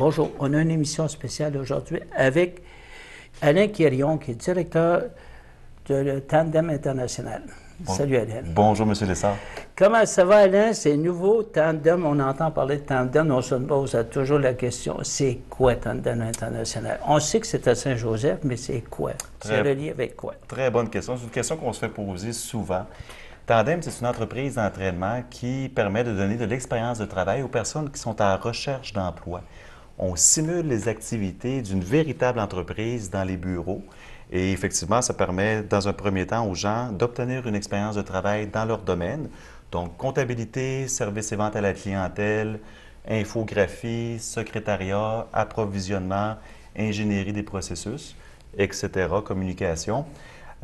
Bonjour, on a une émission spéciale aujourd'hui avec Alain Quirion, qui est directeur de Tandem International. Salut Alain. Bonjour, M. Lessard. Comment ça va Alain? C'est nouveau, Tandem, on entend parler de Tandem, on se pose toujours la question, c'est quoi Tandem International? On sait que c'est à Saint-Joseph, mais c'est quoi? C'est relié avec quoi? Très bonne question. C'est une question qu'on se fait poser souvent. Tandem, c'est une entreprise d'entraînement qui permet de donner de l'expérience de travail aux personnes qui sont à la recherche d'emploi. On simule les activités d'une véritable entreprise dans les bureaux et effectivement, ça permet dans un premier temps aux gens d'obtenir une expérience de travail dans leur domaine. Donc, comptabilité, services et ventes à la clientèle, infographie, secrétariat, approvisionnement, ingénierie des processus, etc., communication.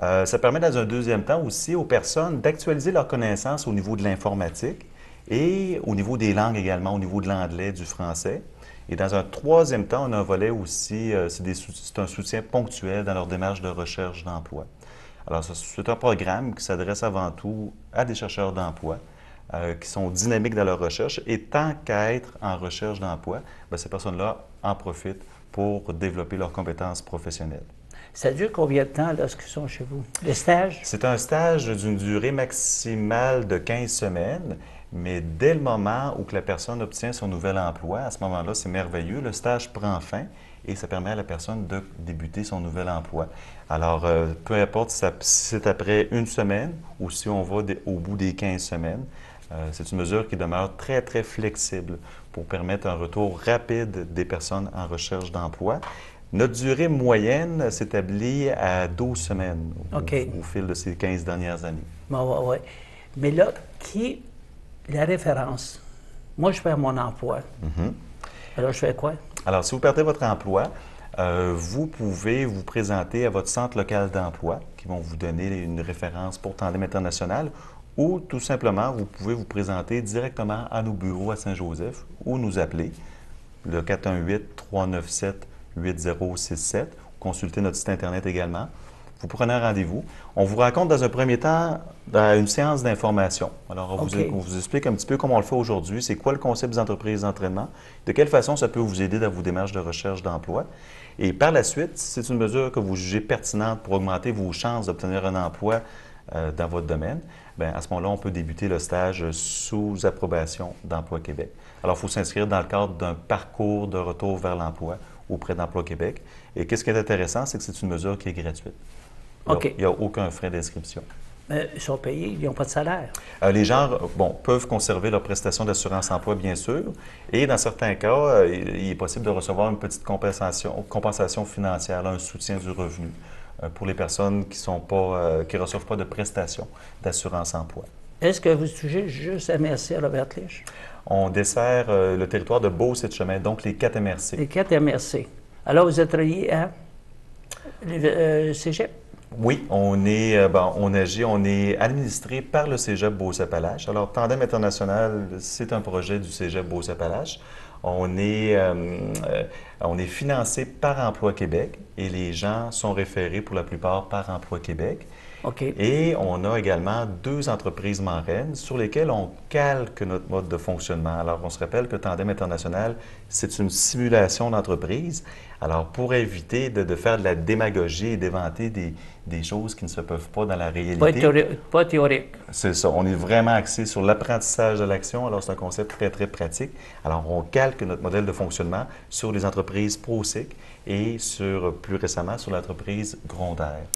Ça permet dans un deuxième temps aussi aux personnes d'actualiser leurs connaissances au niveau de l'informatique et au niveau des langues également, au niveau de l'anglais, du français. Et dans un troisième temps, on a un volet aussi, c'est un soutien ponctuel dans leur démarche de recherche d'emploi. Alors, c'est un programme qui s'adresse avant tout à des chercheurs d'emploi qui sont dynamiques dans leur recherche et tant qu'à être en recherche d'emploi, ces personnes-là en profitent pour développer leurs compétences professionnelles. Ça dure combien de temps lorsqu'ils sont chez vous? Le stage? C'est un stage d'une durée maximale de 15 semaines, mais dès le moment où que la personne obtient son nouvel emploi, à ce moment-là, c'est merveilleux, le stage prend fin et ça permet à la personne de débuter son nouvel emploi. Alors, peu importe si c'est après une semaine ou si on va au bout des 15 semaines, c'est une mesure qui demeure très, très flexible pour permettre un retour rapide des personnes en recherche d'emploi. Notre durée moyenne s'établit à 12 semaines au fil de ces 15 dernières années. Bon, ouais. Mais là, la référence? Moi, je perds mon emploi. Alors, je fais quoi? Alors, si vous perdez votre emploi, vous pouvez vous présenter à votre centre local d'emploi qui vont vous donner une référence pour Tandem International ou tout simplement, vous pouvez vous présenter directement à nos bureaux à Saint-Joseph ou nous appeler le 418-397-8067, consultez notre site Internet également. Vous prenez un rendez-vous. On vous raconte dans un premier temps une séance d'information. Alors, on vous explique un petit peu comment on le fait aujourd'hui, c'est quoi le concept des entreprises d'entraînement, de quelle façon ça peut vous aider dans vos démarches de recherche d'emploi. Et par la suite, si c'est une mesure que vous jugez pertinente pour augmenter vos chances d'obtenir un emploi dans votre domaine, bien, à ce moment-là, on peut débuter le stage sous approbation d'Emploi Québec. Alors, il faut s'inscrire dans le cadre d'un parcours de retour vers l'emploi auprès d'Emploi Québec. Et qu'est-ce qui est intéressant, c'est que c'est une mesure qui est gratuite. Il n'y a aucun frais d'inscription. Ils sont payés, ils n'ont pas de salaire. Les gens peuvent conserver leur prestation d'assurance-emploi, bien sûr, et dans certains cas, il est possible de recevoir une petite compensation financière, un soutien du revenu pour les personnes qui ne reçoivent pas de prestations d'assurance-emploi. Est-ce que vous touchez juste MRC à Robert-Lich? On dessert le territoire de Beauce-et-de-Chemin, donc les 4 MRC. Les 4 MRC. Alors, vous êtes relié à Cégep? Oui, on est administré par le Cégep Beauce-Appalaches. Alors, Tandem International, c'est un projet du Cégep Beauce-Appalaches. On est financé par Emploi Québec et les gens sont référés pour la plupart par Emploi Québec. Et on a également 2 entreprises marraines sur lesquelles on calque notre mode de fonctionnement. Alors, on se rappelle que Tandem International, c'est une simulation d'entreprise. Alors, pour éviter de faire de la démagogie et d'inventer des choses qui ne se peuvent pas dans la réalité. Pas théorique. C'est ça. On est vraiment axé sur l'apprentissage de l'action. Alors, c'est un concept très, très pratique. Alors, on calque notre modèle de fonctionnement sur les entreprises ProSic et plus récemment, sur l'entreprise Grondère.